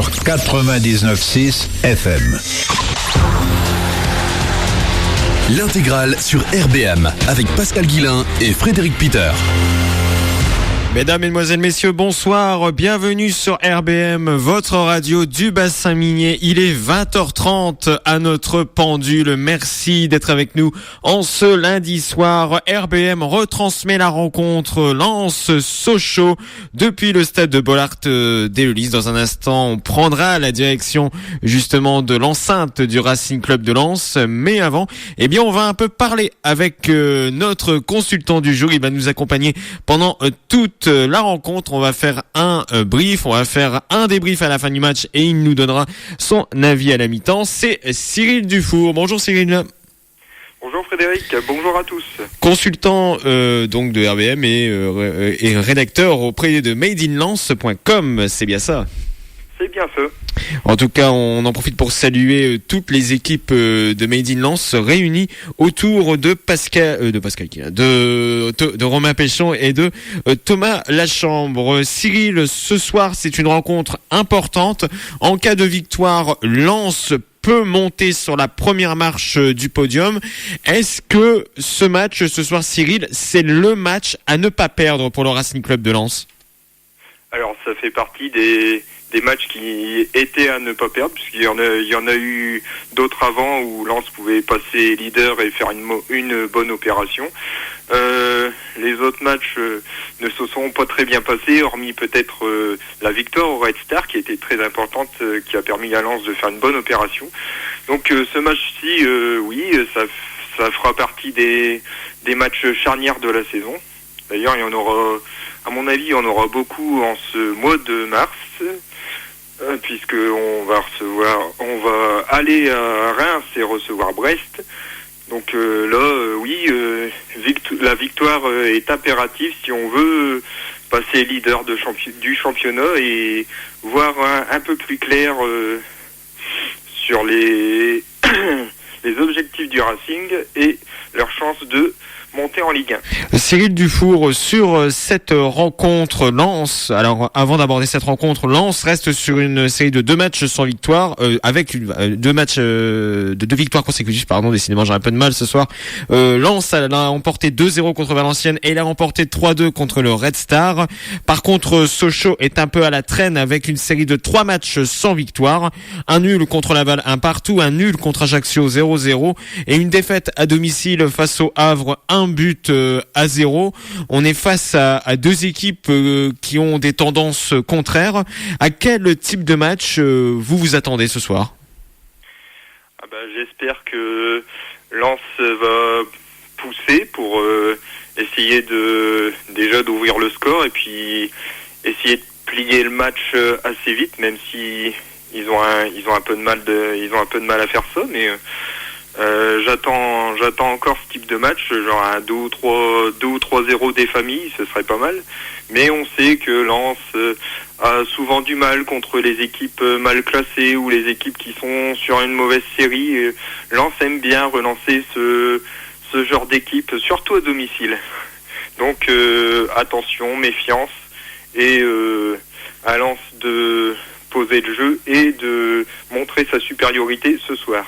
sur 99.6 FM. L'intégrale sur RBM avec Pascal Guillain et Frédéric Peter. Mesdames, Mesdemoiselles, Messieurs, bonsoir. Bienvenue sur RBM, votre radio du bassin minier. Il est 20h30 à notre pendule. Merci d'être avec nous en ce lundi soir. RBM retransmet la rencontre Lens-Sochaux depuis le stade de Bollaert d'Hélice. Dans un instant, on prendra la direction justement de l'enceinte du Racing Club de Lens. Mais avant, on va un peu parler avec notre consultant du jour. Il va nous accompagner pendant toute la rencontre. On va faire un brief, on va faire un débrief à la fin du match et il nous donnera son avis à la mi-temps. C'est Cyril Dufour. Bonjour Cyril. Bonjour Frédéric, bonjour à tous. Consultant donc de RBM et rédacteur auprès de madeinlens.com, c'est bien ça? C'est bien ça. En tout cas, on en profite pour saluer toutes les équipes de Made in Lens réunies autour de de Romain Péchon et de Thomas Lachambre. Cyril, ce soir, c'est une rencontre importante. En cas de victoire, Lens peut monter sur la première marche du podium. Est-ce que ce match, ce soir, Cyril, c'est le match à ne pas perdre pour le Racing Club de Lens? Alors, ça fait partie des matchs qui étaient à ne pas perdre, puisqu'il y en a eu d'autres avant où Lens pouvait passer leader et faire une bonne opération. Les autres matchs ne se sont pas très bien passés, hormis peut-être la victoire au Red Star qui était très importante, qui a permis à Lens de faire une bonne opération. Donc ce match-ci, oui, ça fera partie des matchs charnières de la saison. D'ailleurs, il y en aura, à mon avis, il y en aura beaucoup en ce mois de mars. Puisque on va aller à Reims et recevoir Brest. Donc la victoire est impérative si on veut passer leader du championnat et voir un peu plus clair sur les objectifs du Racing et leurs chances de monter en Ligue 1. Cyril Dufour, sur cette rencontre Lens, alors avant d'aborder cette rencontre, Lens reste sur une série de 2 matchs sans victoire, avec deux victoires consécutives, décidément j'ai un peu de mal ce soir. Lens a remporté 2-0 contre Valenciennes et il a remporté 3-2 contre le Red Star. Par contre, Sochaux est un peu à la traîne avec une série de 3 matchs sans victoire, un nul contre Laval, un partout, un nul contre Ajaccio 0-0 et une défaite à domicile face au Havre 1-0. On est face à 2 équipes qui ont des tendances contraires. À quel type de match vous attendez ce soir? J'espère que Lens va pousser pour essayer déjà d'ouvrir le score et puis essayer de plier le match assez vite, même si ils ont un peu de mal à faire ça, mais j'attends encore ce type de match, genre un 2 ou 3-0 des familles, ce serait pas mal. Mais on sait que Lens a souvent du mal contre les équipes mal classées ou les équipes qui sont sur une mauvaise série. Lens aime bien relancer ce genre d'équipe, surtout à domicile. Donc attention, méfiance et à Lens de poser le jeu et de montrer sa supériorité ce soir.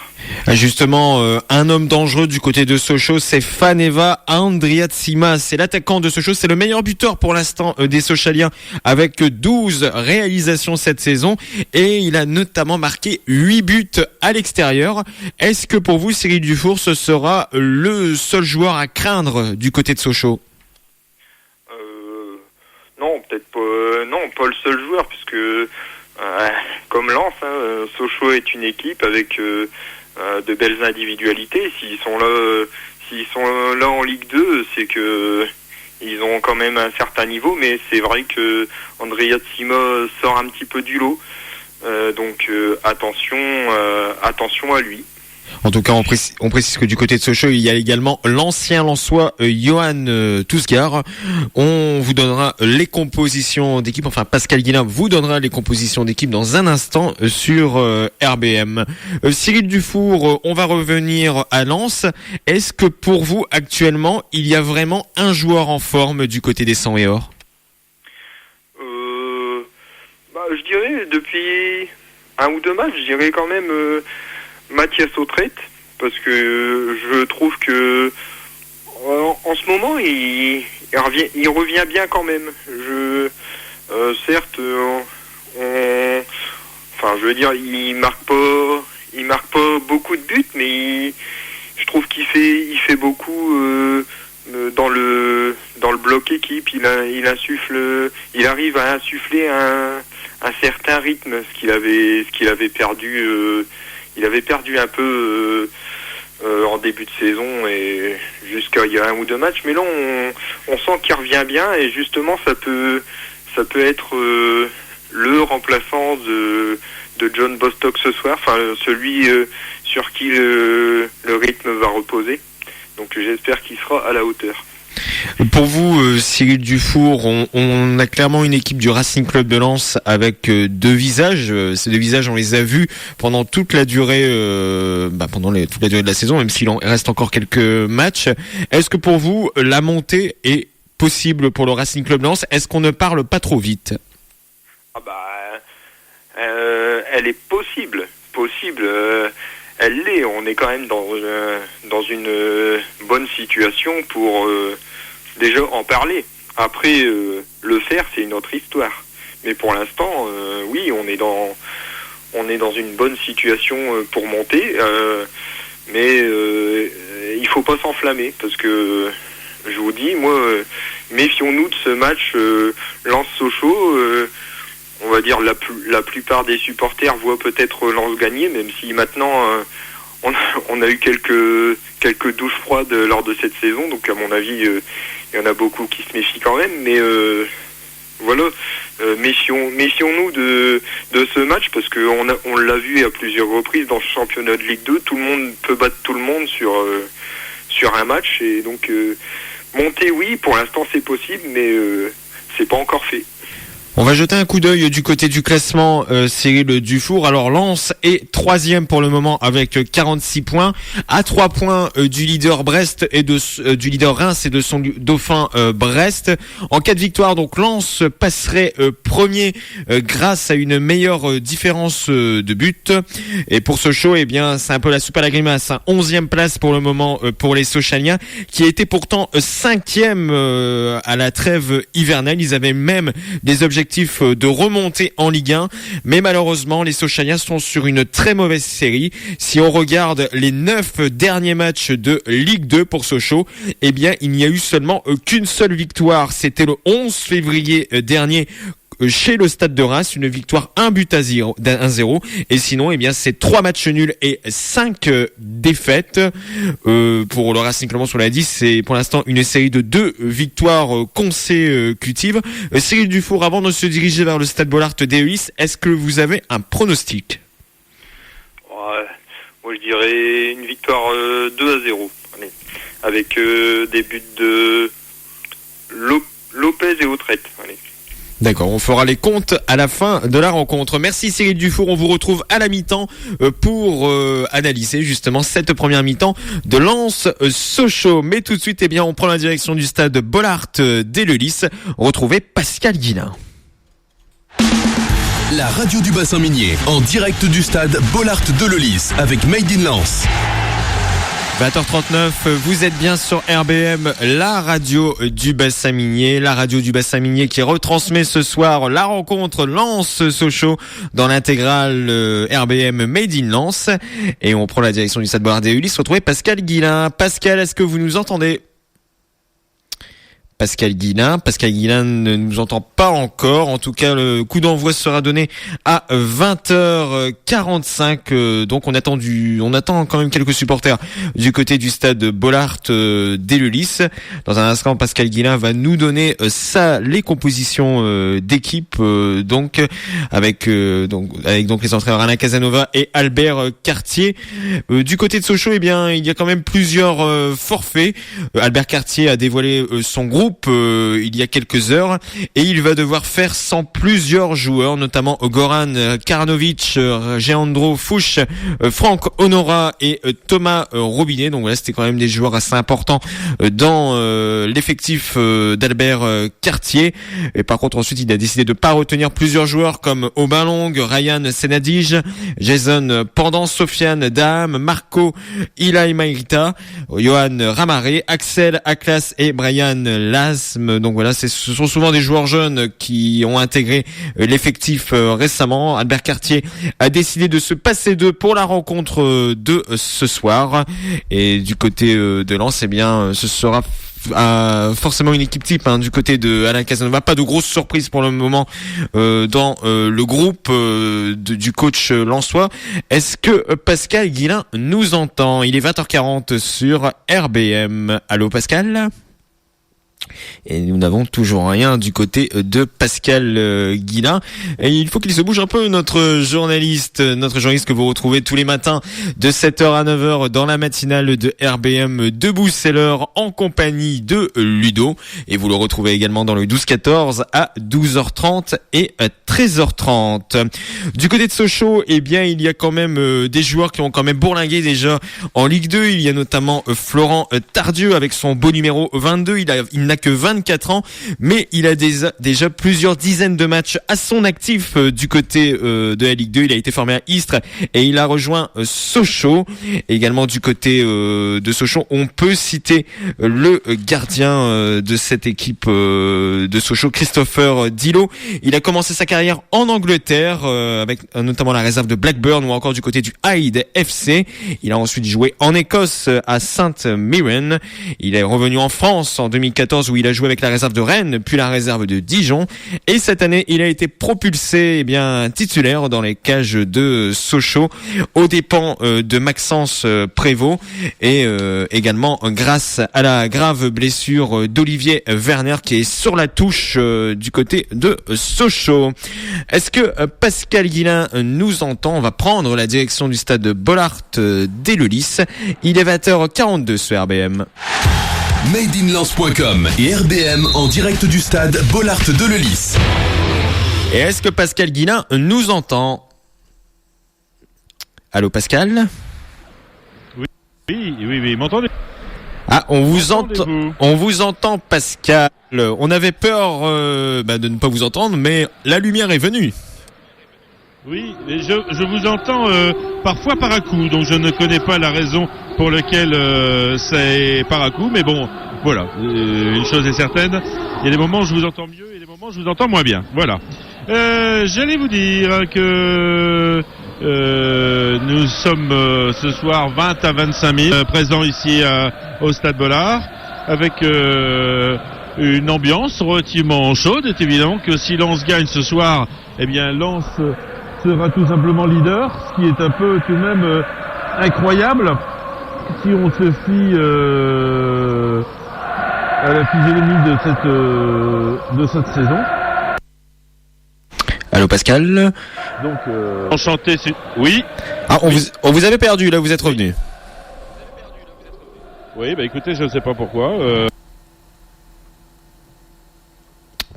Justement, un homme dangereux du côté de Sochaux, c'est Faneva Andriatsima. C'est l'attaquant de Sochaux, c'est le meilleur buteur pour l'instant des Sochaliens avec 12 réalisations cette saison et il a notamment marqué 8 buts à l'extérieur. Est-ce que pour vous, Cyril Dufour, ce sera le seul joueur à craindre du côté de Sochaux? Non, peut-être pas. Non, pas le seul joueur, puisque comme Lens, Sochaux est une équipe avec de belles individualités. S'ils sont là en Ligue 2, c'est que ils ont quand même un certain niveau, mais c'est vrai que Andriatsima sort un petit peu du lot. Donc attention à lui. En tout cas, on précise que du côté de Sochaux, il y a également l'ancien Lensois Johan Tousgar. On vous donnera les compositions d'équipe, enfin Pascal Guillain vous donnera les compositions d'équipe dans un instant sur RBM. Cyril Dufour, on va revenir à Lens. Est-ce que pour vous, actuellement, il y a vraiment un joueur en forme du côté des Sang et Or? Je dirais un ou deux matchs, je dirais quand même Mathias Autrette, parce que je trouve que en ce moment il revient bien quand même. Certes, je veux dire, il marque pas beaucoup de buts, mais je trouve qu'il fait beaucoup dans le bloc équipe. Il arrive à insuffler un certain rythme, ce qu'il avait perdu. Il avait perdu un peu en début de saison et jusqu'à il y a un ou deux matchs, mais là on sent qu'il revient bien, et justement ça peut être le remplaçant de John Bostock ce soir, celui sur qui le rythme va reposer. Donc j'espère qu'il sera à la hauteur. Pour vous, Cyril Dufour, on a clairement une équipe du Racing Club de Lens avec deux visages. Ces deux visages, on les a vus pendant toute la durée, toute la durée de la saison, même s'il en reste encore quelques matchs. Est-ce que pour vous, la montée est possible pour le Racing Club de Lens? Est-ce qu'on ne parle pas trop vite? Elle est possible. Elle l'est. On est quand même dans une bonne situation pour déjà en parler. Après, le faire, c'est une autre histoire. Mais pour l'instant, oui, on est dans une bonne situation pour monter. Mais il faut pas s'enflammer, parce que je vous dis, moi, méfions-nous de ce match Lens-Sochaux. On va dire la plupart des supporters voient peut-être Lens gagner, même si maintenant on a eu quelques douches froides lors de cette saison. Donc à mon avis, il y en a beaucoup qui se méfient quand même. Mais voilà, méfions-nous de ce match, parce qu'on l'a vu à plusieurs reprises dans ce championnat de Ligue 2. Tout le monde peut battre tout le monde sur un match, et donc monter, oui, pour l'instant c'est possible, mais c'est pas encore fait. On va jeter un coup d'œil du côté du classement, Cyril Dufour. Alors Lens est 3e pour le moment avec 46 points, à 3 points du leader Brest et du leader Reims et de son dauphin Brest. En cas de victoire, donc Lens passerait premier grâce à une meilleure différence de but. Et pour Sochaux, eh bien c'est un peu la soupe à la grimace. 11e place pour le moment pour les Sochaliens, qui étaient pourtant 5e à la trêve hivernale. Ils avaient même des objectifs de remonter en Ligue 1, mais malheureusement les Sochaliens sont sur une très mauvaise série. Si on regarde les 9 derniers matchs de Ligue 2 pour Sochaux, eh bien il n'y a eu seulement qu'une seule victoire, c'était le 11 février dernier chez le Stade de Reims, une victoire 1-0, et sinon, eh bien, c'est 3 matchs nuls et 5 défaites. Pour le Racing Club, on l'a dit, c'est pour l'instant une série de 2 victoires consécutives. Cyril Dufour, avant de se diriger vers le Stade Bollaert d'Elis, est-ce que vous avez un pronostic? Moi, je dirais une victoire 2-0, allez, avec des buts de Lopez et Autrette. Allez. D'accord, on fera les comptes à la fin de la rencontre. Merci Cyril Dufour, on vous retrouve à la mi-temps pour analyser justement cette première mi-temps de Lens-Sochaux. Mais tout de suite, eh bien, on prend la direction du stade Bollaert d'Elis. Retrouvez Pascal Guillain. La radio du bassin minier, en direct du stade Bollaert de Lens avec Made in Lens. 20h39, vous êtes bien sur RBM, la radio du bassin minier. La radio du bassin minier qui retransmet ce soir la rencontre Lens-Sochaux dans l'intégrale RBM Made in Lens. Et on prend la direction du stade Bollaert d'Elis. Retrouvez Pascal Guillain. Pascal, est-ce que vous nous entendez ? Pascal Guillain ne nous entend pas encore. En tout cas, le coup d'envoi sera donné à 20h45. Donc on attend quand même quelques supporters du côté du stade Bollaert d'Elis. Dans un instant, Pascal Guillain va nous donner les compositions d'équipe, donc avec les entraîneurs Alain Casanova et Albert Cartier. Du côté de Sochaux, eh bien, il y a quand même plusieurs forfaits. Albert Cartier a dévoilé son groupe groupe il y a quelques heures et il va devoir faire sans plusieurs joueurs, notamment Goran Karnovic, Jeandro Fuchs, Franck Honora et Thomas Robinet. Donc voilà, c'était quand même des joueurs assez importants dans l'effectif d'Albert Cartier. Et par contre, ensuite, il a décidé de pas retenir plusieurs joueurs comme Aubin Long, Ryan Senadij, Jason Pendant, Sofiane Daham, Marco Ilaimairita, Johan Ramaré, Axel Aklas et Brian Lasme. Donc voilà, ce sont souvent des joueurs jeunes qui ont intégré l'effectif récemment. Albert Cartier a décidé de se passer d'eux pour la rencontre de ce soir. Et du côté de Lens, eh bien, ce sera forcément une équipe type du côté de Alain Casanova. Pas de grosses surprises pour le moment dans le groupe du coach lensois. Est-ce que Pascal Guillain nous entend? Il est 20h40 sur RBM. Allô Pascal? Et nous n'avons toujours rien du côté de Pascal Guillain. Et il faut qu'il se bouge un peu, notre journaliste que vous retrouvez tous les matins de 7h à 9h dans la matinale de RBM. Debout, c'est l'heure, en compagnie de Ludo. Et vous le retrouvez également dans le 12-14 à 12h30 et 13h30. Du côté de Sochaux, eh bien, il y a quand même des joueurs qui ont quand même bourlingué déjà en Ligue 2. Il y a notamment Florent Tardieu avec son beau numéro 22. Il n'a que 24 ans, mais il a déjà plusieurs dizaines de matchs à son actif du côté de la Ligue 2. Il a été formé à Istres et il a rejoint Sochaux. Et également du côté de Sochaux, on peut citer le gardien de cette équipe de Sochaux, Christopher Dillot. Il a commencé sa carrière en Angleterre avec notamment la réserve de Blackburn ou encore du côté du Hyde FC. Il a ensuite joué en Écosse à St Mirren. Il est revenu en France en 2014 où il a joué avec la réserve de Rennes, puis la réserve de Dijon. Et cette année, il a été propulsé titulaire dans les cages de Sochaux aux dépens de Maxence Prévost et également grâce à la grave blessure d'Olivier Werner qui est sur la touche du côté de Sochaux. Est-ce que Pascal Guillain nous entend? On va prendre la direction du stade de Bollaert d'Eleulis. Il est 20h42 sur RBM. Madeinlens.com et RBM en direct du stade Bollaert d'Eleulis. Et est-ce que Pascal Guillain nous entend? Allô Pascal? Oui, m'entendez? Ah, on vous entend Pascal. On avait peur de ne pas vous entendre, mais la lumière est venue. Oui, et je vous entends parfois par à coup, donc je ne connais pas la raison pour laquelle c'est par à coup, mais bon, voilà, une chose est certaine, il y a des moments où je vous entends mieux et des moments où je vous entends moins bien, voilà. J'allais vous dire que nous sommes ce soir 20 à 25 000 présents ici au Stade Bollaert, avec une ambiance relativement chaude. C'est évident que si Lens gagne ce soir, eh bien Lens sera tout simplement leader, ce qui est un peu tout de même incroyable si on se fie à la physionomie de cette saison. Allô Pascal? Donc enchanté, oui. Ah, on vous avait perdu, là vous êtes revenu. Oui, écoutez, je ne sais pas pourquoi.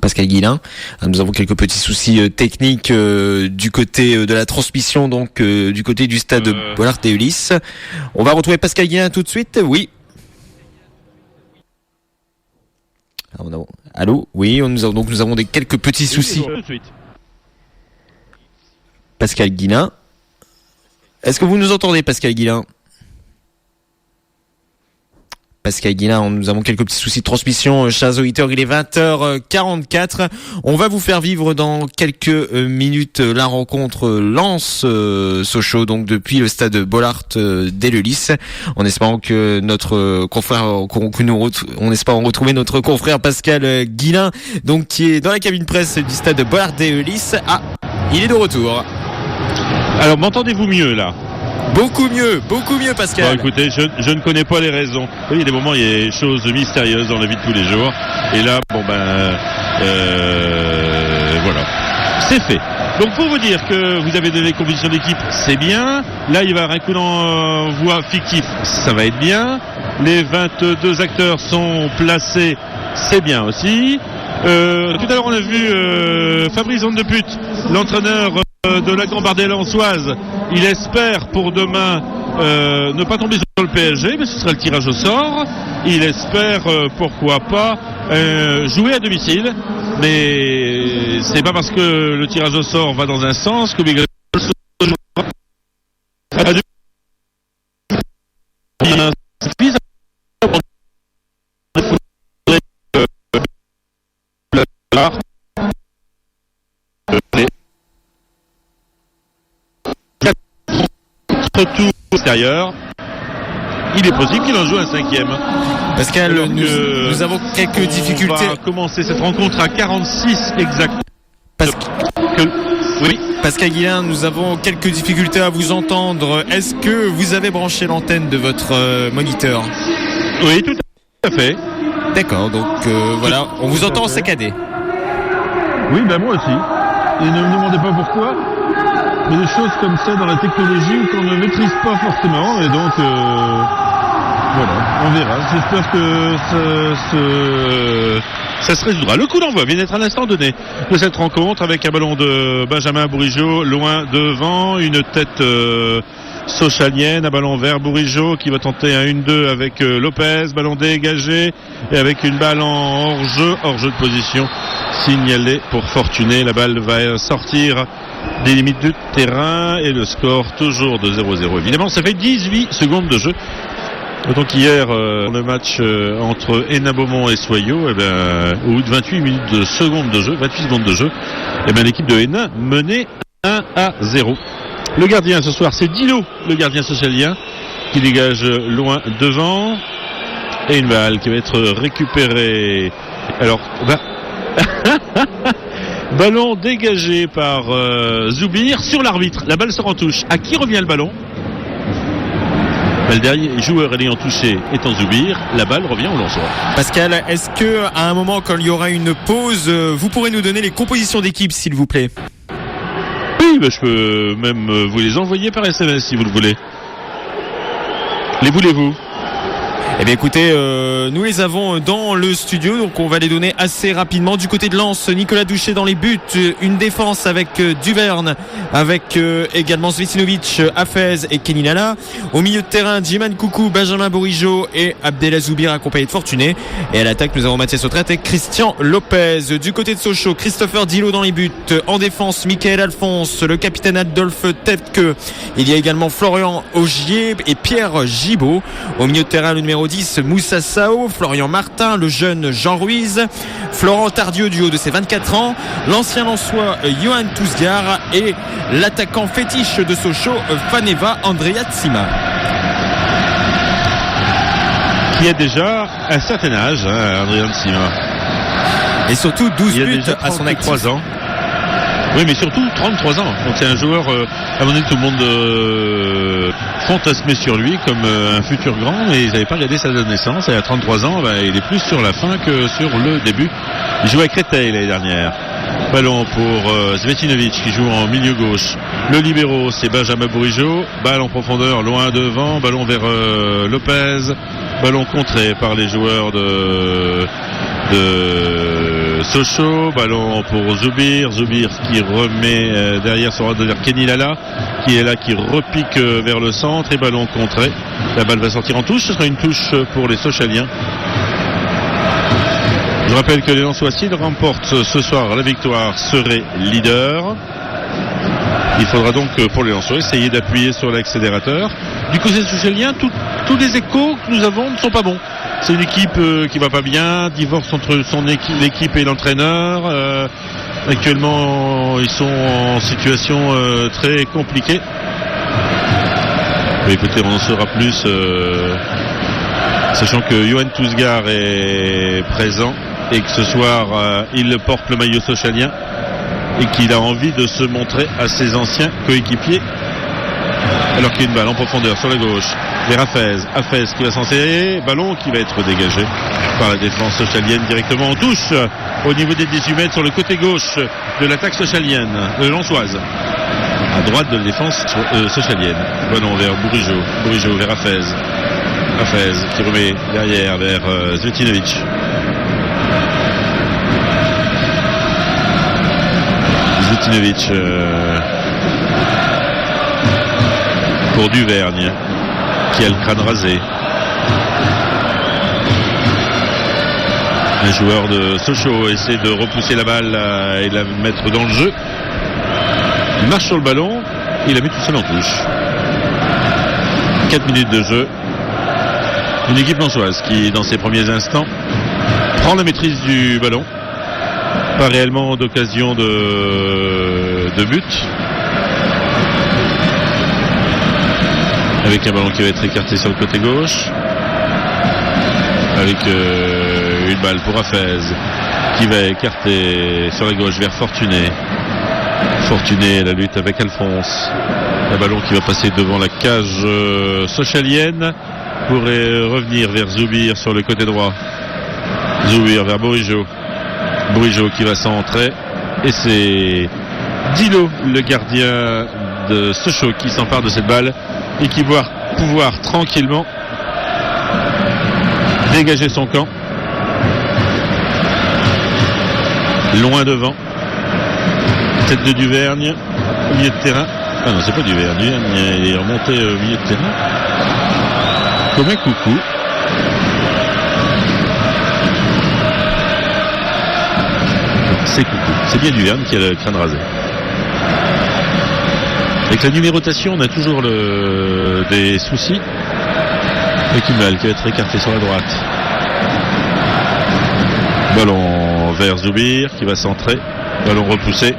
Pascal Guillain. Nous avons quelques petits soucis techniques du côté de la transmission, donc du côté du stade Bollaert d'Eleulis. On va retrouver Pascal Guillain tout de suite. Oui. Allô? Oui, nous avons quelques petits soucis. Tout de suite. Pascal Guillain. Est-ce que vous nous entendez, Pascal Guillain? Pascal Guillain, nous avons quelques petits soucis de transmission, chers auditeurs, il est 20h44. On va vous faire vivre dans quelques minutes la rencontre Lens-Sochaux, donc depuis le stade Bollaert d'Eleulis, en espérant que notre confrère, on espère retrouver notre confrère Pascal Guillain, donc qui est dans la cabine presse du stade Bollaert d'Eleulis. Ah, il est de retour. Alors, m'entendez-vous mieux là? Beaucoup mieux Pascal. Bon, écoutez, je ne connais pas les raisons. Il y a des moments, il y a des choses mystérieuses dans la vie de tous les jours. Et là, voilà, c'est fait. Donc pour vous dire que vous avez donné les conditions d'équipe, c'est bien. Là, il va y avoir un coup d'envoi fictif, ça va être bien. Les 22 acteurs sont placés c'est bien aussi. Tout à l'heure on a vu Fabrice Van de Put, l'entraîneur de la Gambardella lensoise. Il espère pour demain ne pas tomber sur le PSG, mais ce sera le tirage au sort. Il espère pourquoi pas jouer à domicile, mais c'est pas parce que le tirage au sort va dans un sens que Miguel jouera à domicile. Tout extérieur, il est possible qu'il en joue un 5e. Pascal, nous avons quelques difficultés. On va commencer cette rencontre à 46 exact. Oui. Pascal Guillain, nous avons quelques difficultés à vous entendre. Est-ce que vous avez branché l'antenne de votre moniteur ? Oui, tout à fait. D'accord, donc voilà, on vous entend en saccadé. Oui, ben moi aussi. Et ne me demandez pas pourquoi. Il y a des choses comme ça dans la technologie qu'on ne maîtrise pas forcément, et donc voilà, on verra. J'espère que ça se résoudra. Le coup d'envoi vient d'être à l'instant donné de cette rencontre avec un ballon de Benjamin Bourigeaud loin devant, une tête sochalienne, un ballon vers Bourigeaud qui va tenter un 1-2 avec Lopez, ballon dégagé et avec une balle en hors-jeu de position signalé pour Fortuné. La balle va sortir des limites du terrain et le score toujours de 0-0. Évidemment, ça fait 18 secondes de jeu. Donc hier, le match entre Hénin Beaumont et Soyaux, au bout de 28 secondes de jeu, l'équipe de Hénin menait 1-0. Le gardien ce soir, c'est Dilo, le gardien socialien, qui dégage loin devant. Et une balle qui va être récupérée. Alors, ballon dégagé par Zoubir sur l'arbitre. La balle sort en touche. À qui revient le ballon ? Le dernier joueur ayant touché étant Zoubir, la balle revient au lanceur. Pascal, est-ce que à un moment quand il y aura une pause, vous pourrez nous donner les compositions d'équipe, s'il vous plaît ? Oui, je peux même vous les envoyer par SMS si vous le voulez. Les voulez-vous ? Eh bien écoutez, nous les avons dans le studio, donc on va les donner assez rapidement. Du côté de Lens, Nicolas Douchet dans les buts, une défense avec Duverne, avec également Svetsinovic, Hafez et Kenny Lala. Au milieu de terrain, Djiman Koukou, Benjamin Bourigeaud et Abdellah Zoubir accompagné de Fortuné. Et à l'attaque, nous avons Mathias Autrette et Christian Lopez. Du côté de Sochaux, Christopher Dilo dans les buts. En défense, Michael Alphonse, le capitaine Adolphe Tepke. Il y a également Florian Augier et Pierre Gibaud. Au milieu de terrain, le numéro 10, Moussa Sao, Florian Martin, le jeune Jean Ruiz, Florent Tardieu du haut de ses 24 ans, l'ancien Lensois Johan Tousgar et l'attaquant fétiche de Sochaux, Faneva Andrea Tsima. Qui a déjà un certain âge, Andrea Tsima. Et surtout 12 buts à son actif. 3 ans. Oui, mais surtout 33 ans. Donc c'est un joueur, à mon avis, tout le monde fantasmait sur lui comme un futur grand, mais ils n'avaient pas regardé sa date de naissance. Et à 33 ans, il est plus sur la fin que sur le début. Il jouait à Créteil l'année dernière. Ballon pour Svetsinovic qui joue en milieu gauche. Le libéro, c'est Benjamin Bourigeaud. Balle en profondeur, loin devant. Ballon vers Lopez. Ballon contré par les joueurs de Sochaux. Ballon pour Zoubir qui remet derrière son adversaire Kenny Lala qui est là, qui repique vers le centre et ballon contré. La balle va sortir en touche, ce sera une touche pour les Sochaliens. Je rappelle que les Lensois, s'ils remportent ce soir la victoire, seraient leaders. Il faudra donc pour les Lensois essayer d'appuyer sur l'accélérateur. Du côté sochalien, tous les échos que nous avons ne sont pas bons. C'est une équipe qui va pas bien, divorce entre l'équipe et l'entraîneur. Actuellement, ils sont en situation très compliquée. Mais écoutez, on en saura plus, sachant que Johan Tousgar est présent et que ce soir, il porte le maillot sochalien et qu'il a envie de se montrer à ses anciens coéquipiers. Alors qu'il y a une balle en profondeur sur la gauche vers Hafez qui va s'en serrer, ballon qui va être dégagé par la défense sochalienne directement en touche au niveau des 18 mètres sur le côté gauche de l'attaque sochalienne, lensoise, à droite de la défense sochalienne. Ballon vers Bourigeau vers Hafez, qui remet derrière vers Svetsinovic. Zvetinovic pour Duvergne qui a le crâne rasé. Un joueur de Sochaux essaie de repousser la balle et la mettre dans le jeu. Il marche sur le ballon, il la met tout seul en touche. 4 minutes de jeu. Une équipe lensoise qui, dans ses premiers instants, prend la maîtrise du ballon. Pas réellement d'occasion de but. Avec un ballon qui va être écarté sur le côté gauche. Avec une balle pour Hafez qui va écarter sur la gauche vers Fortuné. Fortuné, la lutte avec Alphonse. Un ballon qui va passer devant la cage sochalienne pour revenir vers Zoubir sur le côté droit. Zoubir vers Bourigeaud. Bourigeaud qui va centrer. Et c'est Dilo, le gardien de Sochaux, qui s'empare de cette balle et qui va pouvoir tranquillement dégager son camp. Loin devant. Tête de Duvergne, au milieu de terrain. Ah non, c'est pas Duvergne. Il est remonté au milieu de terrain. Comme un coucou. C'est coucou. C'est bien Duvergne qui a le crâne rasé. Avec la numérotation, on a toujours des soucis. Avec une balle qui va être écartée sur la droite. Ballon vers Zoubir qui va centrer. Ballon repoussé.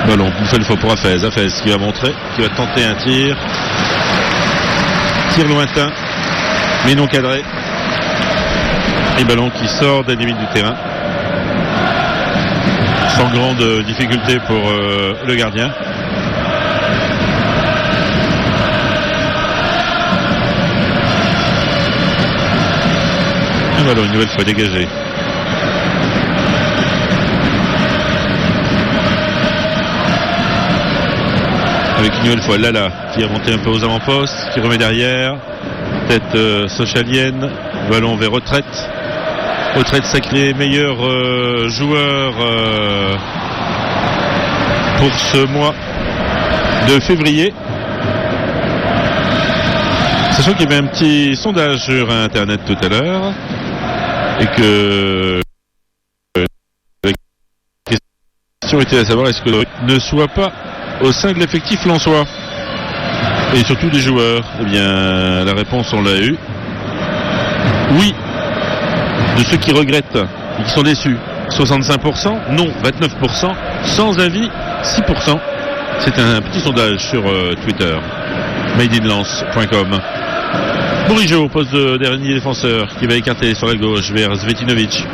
Ballon une fois pour Hafez. Hafez qui va montrer, qui va tenter un tir. Tir lointain, mais non cadré. Et ballon qui sort des limites du terrain. Sans grande difficulté pour le gardien. Un ballon une nouvelle fois dégagé. Avec une nouvelle fois Lala qui a monté un peu aux avant-postes, qui remet derrière. Tête sochalienne, ballon vers Retraite. Retraite sacré meilleur joueur pour ce mois de février. Sachant qu'il y avait un petit sondage sur internet tout à l'heure et que la question était à savoir est-ce que ne soit pas au sein de l'effectif lensois et surtout des joueurs. Eh bien la réponse on l'a eue. Oui. De ceux qui regrettent et qui sont déçus, 65%, non 29%, sans avis 6%. C'est un petit sondage sur Twitter, madeinlance.com. Bourigeaud, poste de dernier défenseur, qui va écarter sur la gauche vers Zvetinovic.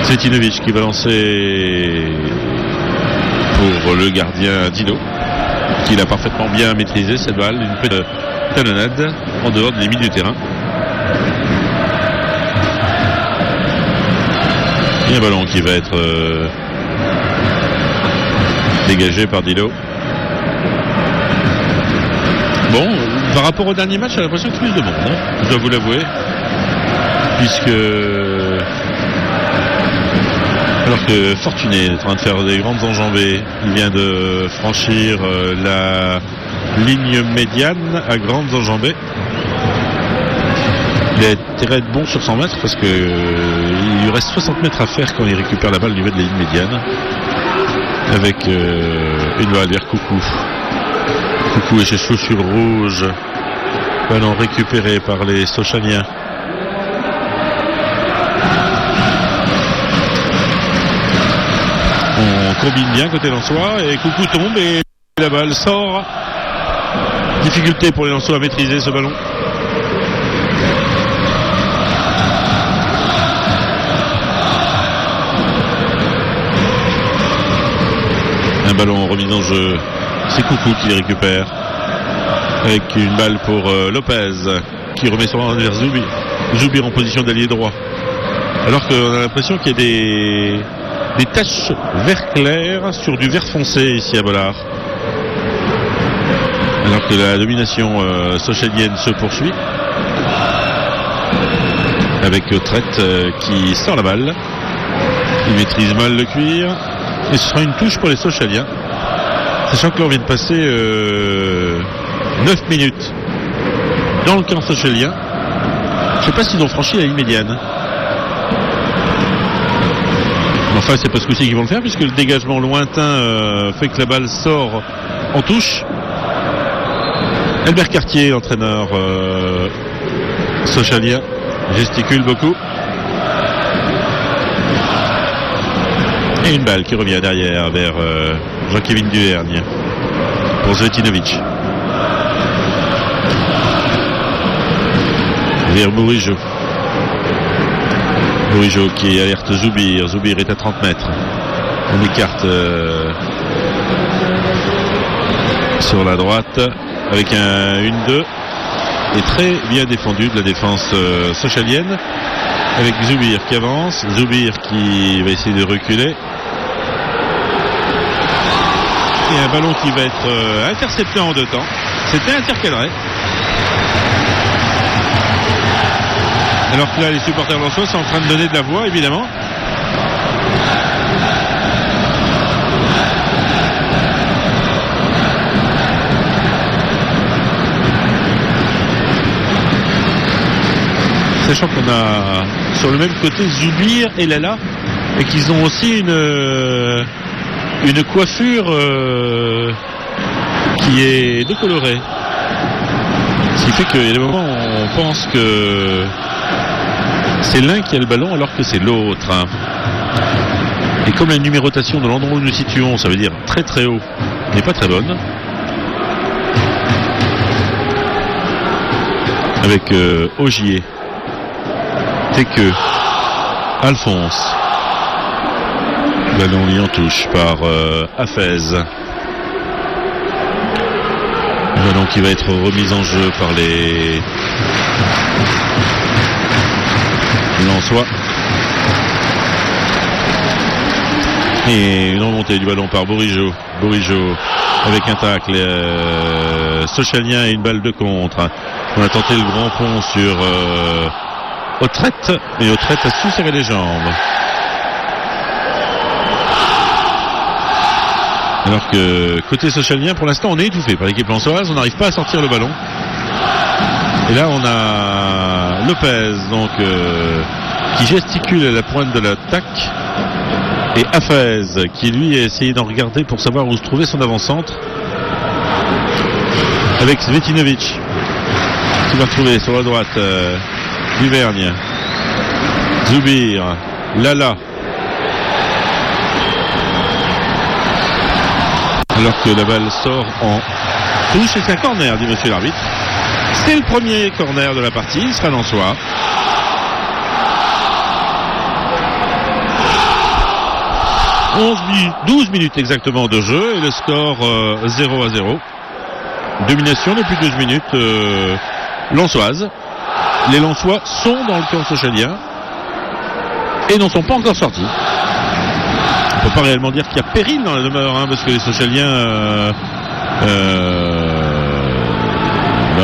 Zvetinovic qui va lancer pour le gardien Dino, qui l'a parfaitement bien maîtrisé cette balle, une petite talonnade en dehors des limites du terrain. Et un ballon qui va être dégagé par Dilo. Bon, par rapport au dernier match, j'ai l'impression qu'il y a plus de monde, hein, je dois vous l'avouer. Puisque alors que Fortuné est en train de faire des grandes enjambées, il vient de franchir la ligne médiane à grandes enjambées. Il a intérêt de bon sur 100 mètres parce que il lui reste 60 mètres à faire quand il récupère la balle au niveau de la ligne médiane. Avec une balle vers Coucou. Coucou et ses chaussures rouges. Ballon récupéré par les Sochaliens. On combine bien côté lensois et Coucou tombe et la balle sort. Difficulté pour les lensois à maîtriser ce ballon. Un ballon remis dans le jeu, c'est Coucou qui les récupère avec une balle pour Lopez qui remet son vers Zoubir. Zoubir en position d'allié droit, alors qu'on a l'impression qu'il y a des taches vert clair sur du vert foncé ici à Bollard, alors que la domination sochalienne se poursuit. avec Autrette qui sort la balle. Il maîtrise mal le cuir. Et ce sera une touche pour les Sochaliens. Sachant que l'on vient de passer 9 minutes dans le camp sochalien. Je ne sais pas s'ils ont franchi la ligne médiane. Enfin, c'est pas ce coup-ci qu'ils vont le faire, puisque le dégagement lointain fait que la balle sort en touche. Albert Cartier, l'entraîneur sochalien, gesticule beaucoup. Et une balle qui revient derrière vers Jean-Kévin Duvergne pour Zvetinovic. Vers Bourigeau. Bourigeau qui alerte Zoubir. Zoubir est à 30 mètres. On écarte sur la droite avec un 1-2 et très bien défendu de la défense sochalienne avec Zoubir qui avance. Zoubir qui va essayer de reculer. Et un ballon qui va être intercepté en 2 temps. C'était intercalé. Alors que là, les supporters lensois sont en train de donner de la voix, évidemment. Sachant qu'on a sur le même côté Zoubir et Lala, et qu'ils ont aussi une coiffure qui est décolorée. Ce qui fait qu'il y a des moments où on pense que c'est l'un qui a le ballon alors que c'est l'autre. Et comme la numérotation de l'endroit où nous nous situons, ça veut dire très très haut, n'est pas très bonne. Avec Ogier, Tequeux, Alphonse. Ballon mis en touche par Hafez. Ballon qui va être remis en jeu par les Lensois. Et une remontée du ballon par Bourigeau. Bourigeau avec un tacle sochalien et une balle de contre. On a tenté le grand pont sur Autrette, mais Autrette a su serrer les jambes. Alors que côté sochalien, pour l'instant, on est étouffé par l'équipe lensoise. On n'arrive pas à sortir le ballon. Et là, on a Lopez, donc qui gesticule à la pointe de l'attaque, et Hafez, qui lui a essayé d'en regarder pour savoir où se trouvait son avant-centre, avec Zvetinovic, qui va retrouver sur la droite Duvergne, Zoubir, Lala. Alors que la balle sort en touche, et c'est un corner, dit monsieur l'arbitre. C'est le premier corner de la partie, il sera lensois. « 12 minutes exactement de jeu et le score 0-0. Domination depuis 12 minutes lensoise. Les Lensois sont dans le camp sochalien et n'en sont pas encore sortis. On ne peut pas réellement dire qu'il y a péril dans la demeure, parce que les Sochaliens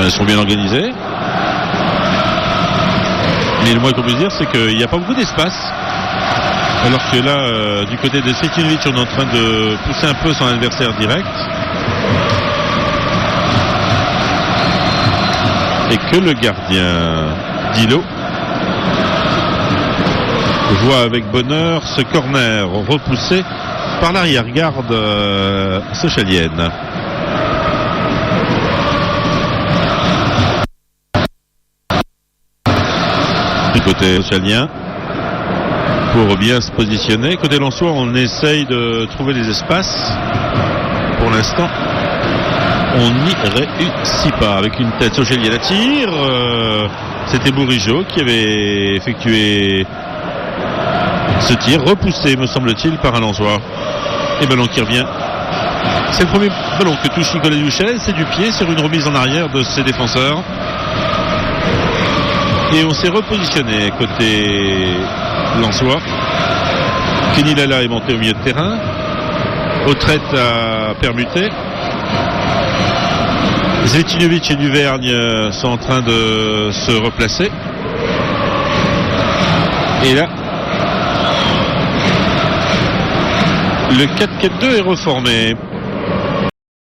sont bien organisés. Mais le moins qu'on puisse dire, c'est qu'il n'y a pas beaucoup d'espace. Alors que là, du côté de Zvetinovic, on est en train de pousser un peu son adversaire direct. Et que le gardien Dilo voit avec bonheur ce corner repoussé par l'arrière-garde sochalienne. Du côté sochalien, pour bien se positionner. Côté lensois, on essaye de trouver des espaces. Pour l'instant, on n'y réussit pas. Avec une tête sochalienne à tir, c'était Bourigeau qui avait effectué ce tir, repoussé, me semble-t-il, par un lensois. Et ballon qui revient. C'est le premier ballon que touche Nicolas Duchesne. C'est du pied sur une remise en arrière de ses défenseurs. Et on s'est repositionné côté lensois. Kenny Lala est monté au milieu de terrain. Autrette a permuté. Zvetinovic et Duvergne sont en train de se replacer. Et là, le 4-4-2 est reformé.